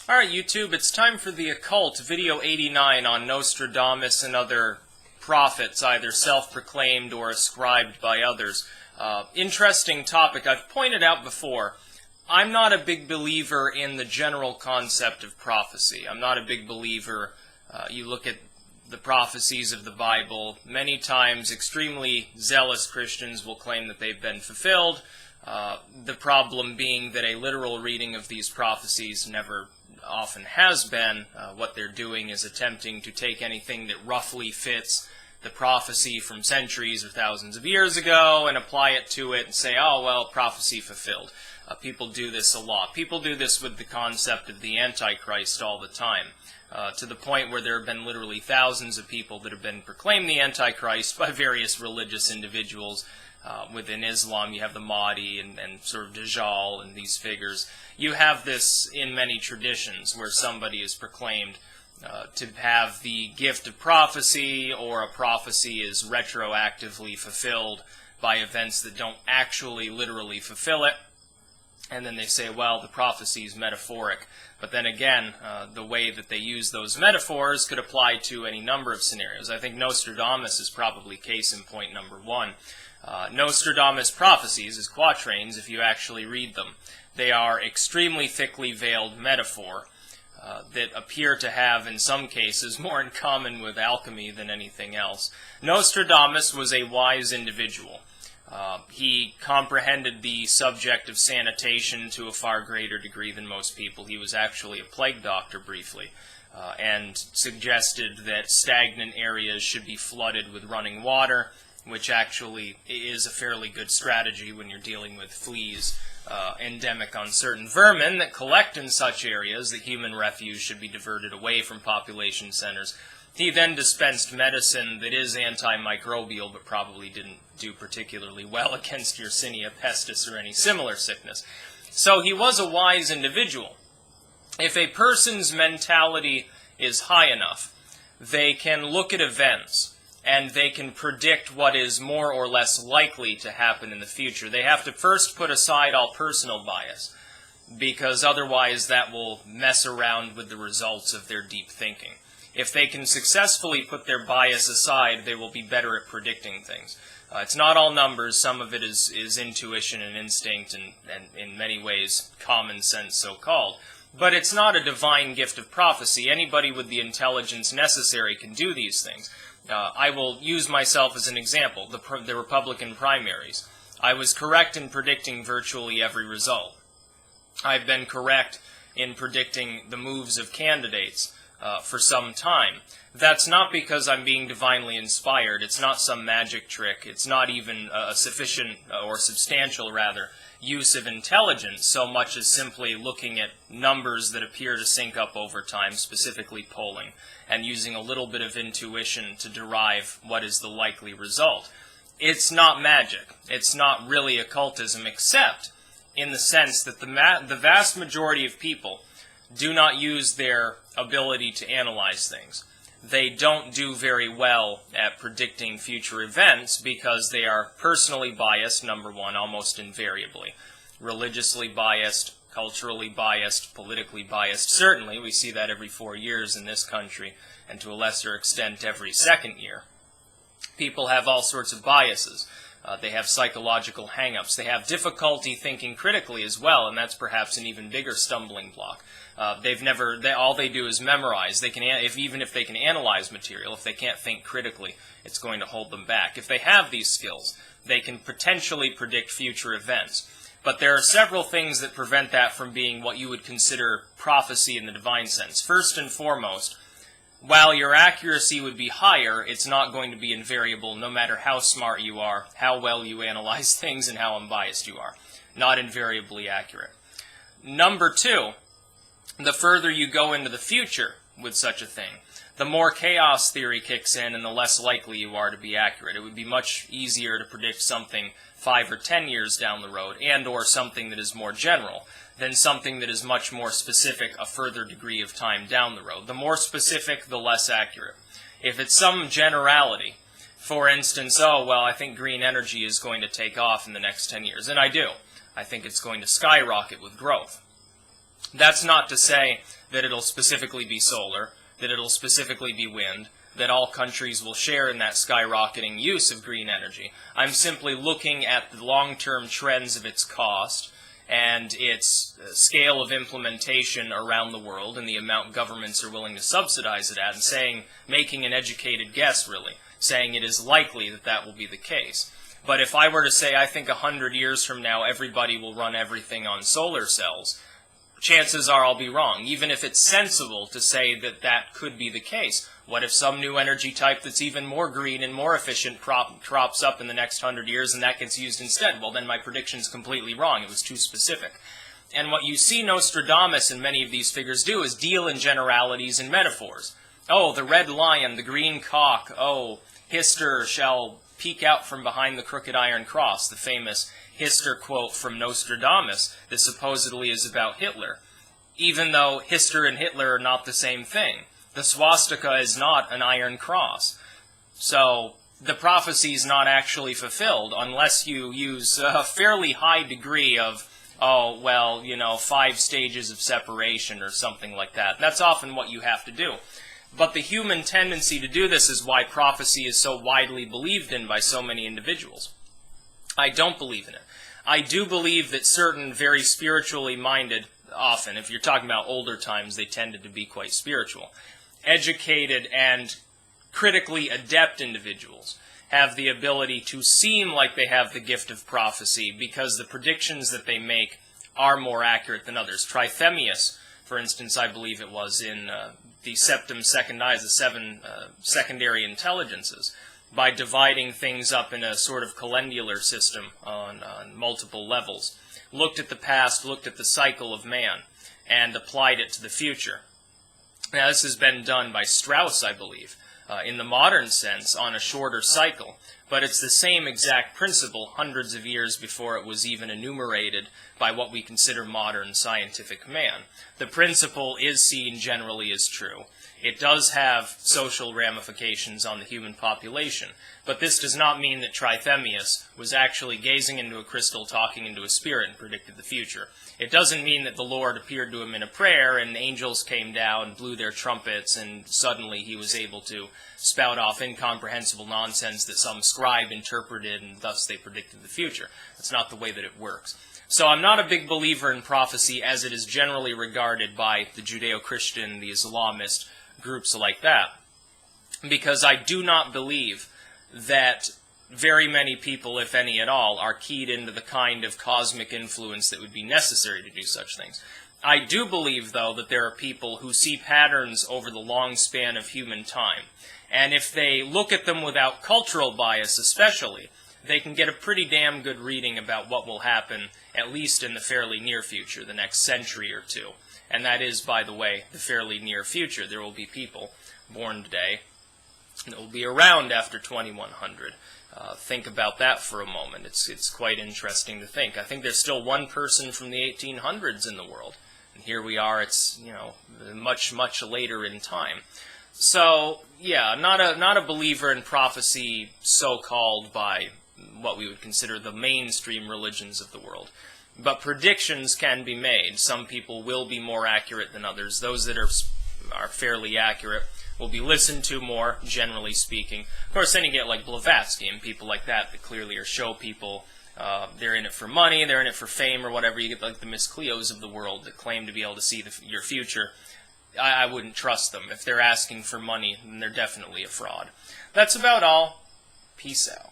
Alright YouTube, it's time for the Occult, video 89 on Nostradamus and other prophets, either self-proclaimed or ascribed by others. Interesting topic. I've pointed out before, I'm not a big believer in the general concept of prophecy. I'm not a big believer. You look at the prophecies of the Bible, many times extremely zealous Christians will claim that they've been fulfilled. The problem being that a literal reading of these prophecies never often has been. What they're doing is attempting to take anything that roughly fits the prophecy from centuries or thousands of years ago and apply it to it and say, oh, well, prophecy fulfilled. People do this a lot. People do this with the concept of the Antichrist all the time, to the point where there have been literally thousands of people that have been proclaimed the Antichrist by various religious individuals. Within Islam, you have the Mahdi and sort of Dajjal and these figures. You have this in many traditions where somebody is proclaimed to have the gift of prophecy, or a prophecy is retroactively fulfilled by events that don't actually literally fulfill it. And then they say, well, the prophecy is metaphoric. But then again, the way that they use those metaphors could apply to any number of scenarios. I think Nostradamus is probably case in point number one. Nostradamus prophecies, as quatrains, if you actually read them, they are extremely thickly veiled metaphor that appear to have, in some cases, more in common with alchemy than anything else. Nostradamus was a wise individual. He comprehended the subject of sanitation to a far greater degree than most people. He was actually a plague doctor briefly, and suggested that stagnant areas should be flooded with running water, which actually is a fairly good strategy when you're dealing with fleas endemic on certain vermin that collect in such areas that human refuse should be diverted away from population centers. He then dispensed medicine that is antimicrobial, but probably didn't do particularly well against Yersinia pestis or any similar sickness. So he was a wise individual. If a person's mentality is high enough, they can look at events and they can predict what is more or less likely to happen in the future. They have to first put aside all personal bias, because otherwise that will mess around with the results of their deep thinking. If they can successfully put their bias aside, they will be better at predicting things. It's not all numbers. Some of it is intuition and instinct and in many ways common sense, so-called. But it's not a divine gift of prophecy. Anybody with the intelligence necessary can do these things. I will use myself as an example, the Republican primaries. I was correct in predicting virtually every result. I've been correct in predicting the moves of candidates for some time. That's not because I'm being divinely inspired. It's not some magic trick. It's not even a sufficient, or substantial rather, use of intelligence, so much as simply looking at numbers that appear to sync up over time, specifically polling, and using a little bit of intuition to derive what is the likely result. It's not magic. It's not really occultism, except in the sense that the vast majority of people do not use their ability to analyze things. They don't do very well at predicting future events because they are personally biased, number one, almost invariably. Religiously biased, culturally biased, politically biased. Certainly, we see that every 4 years in this country, and to a lesser extent every second year. People have all sorts of biases. They have psychological hang-ups. They have difficulty thinking critically as well, and that's perhaps an even bigger stumbling block. All they do is memorize. They can, even if they can analyze material, if they can't think critically, it's going to hold them back. If they have these skills, they can potentially predict future events. But there are several things that prevent that from being what you would consider prophecy in the divine sense. First and foremost, while your accuracy would be higher, it's not going to be invariable no matter how smart you are, how well you analyze things, and how unbiased you are. Not invariably accurate. Number two, the further you go into the future with such a thing, the more chaos theory kicks in and the less likely you are to be accurate. It would be much easier to predict something 5 or 10 years down the road, and or something that is more general, than something that is much more specific a further degree of time down the road. The more specific, the less accurate. If it's some generality, for instance, oh, well, I think green energy is going to take off in the next 10 years, and I do. I think it's going to skyrocket with growth. That's not to say that it'll specifically be solar, that it'll specifically be wind, that all countries will share in that skyrocketing use of green energy. I'm simply looking at the long-term trends of its cost and its scale of implementation around the world and the amount governments are willing to subsidize it at, and making an educated guess, really, saying it is likely that that will be the case. But if I were to say I think 100 years from now everybody will run everything on solar cells, chances are I'll be wrong, even if it's sensible to say that that could be the case. What if some new energy type that's even more green and more efficient crops up in the next 100 years and that gets used instead? Well, then my prediction's completely wrong. It was too specific. And what you see Nostradamus and many of these figures do is deal in generalities and metaphors. Oh, the red lion, the green cock, oh, Hister shall peek out from behind the crooked iron cross, the famous Hister quote from Nostradamus that supposedly is about Hitler, even though Hister and Hitler are not the same thing. The swastika is not an iron cross. So the prophecy is not actually fulfilled unless you use a fairly high degree of, 5 stages of separation or something like that. That's often what you have to do. But the human tendency to do this is why prophecy is so widely believed in by so many individuals. I don't believe in it. I do believe that certain very spiritually minded, often, if you're talking about older times, they tended to be quite spiritual, educated and critically adept individuals have the ability to seem like they have the gift of prophecy because the predictions that they make are more accurate than others. Trithemius, for instance, I believe it was, in the Septum Secundis, the 7 secondary intelligences, by dividing things up in a sort of calendular system on multiple levels, looked at the past, looked at the cycle of man, and applied it to the future. Now, this has been done by Strauss, I believe, in the modern sense, on a shorter cycle, but it's the same exact principle hundreds of years before it was even enumerated by what we consider modern scientific man. The principle is seen generally as true. It does have social ramifications on the human population, but this does not mean that Trithemius was actually gazing into a crystal, talking into a spirit, and predicted the future. It doesn't mean that the Lord appeared to him in a prayer, and angels came down, blew their trumpets, and suddenly he was able to spout off incomprehensible nonsense that some scribe interpreted, and thus they predicted the future. That's not the way that it works. So I'm not a big believer in prophecy as it is generally regarded by the Judeo-Christian, the Islamist, groups like that, because I do not believe that very many people, if any at all, are keyed into the kind of cosmic influence that would be necessary to do such things. I do believe, though, that there are people who see patterns over the long span of human time, and if they look at them without cultural bias especially, they can get a pretty damn good reading about what will happen, at least in the fairly near future, the next century or two. And that is, by the way, the fairly near future. There will be people born today that will be around after 2100. Think about that for a moment. It's quite interesting to think. I think there's still one person from the 1800s in the world. And here we are, it's, much, much later in time. So, yeah, not a believer in prophecy so-called by what we would consider the mainstream religions of the world. But predictions can be made. Some people will be more accurate than others. Those that are fairly accurate will be listened to more, generally speaking. Of course, then you get like Blavatsky and people like that clearly are show people. They're in it for money, they're in it for fame or whatever. You get like the Miss Cleos of the world that claim to be able to see your future. I wouldn't trust them. If they're asking for money, then they're definitely a fraud. That's about all. Peace out.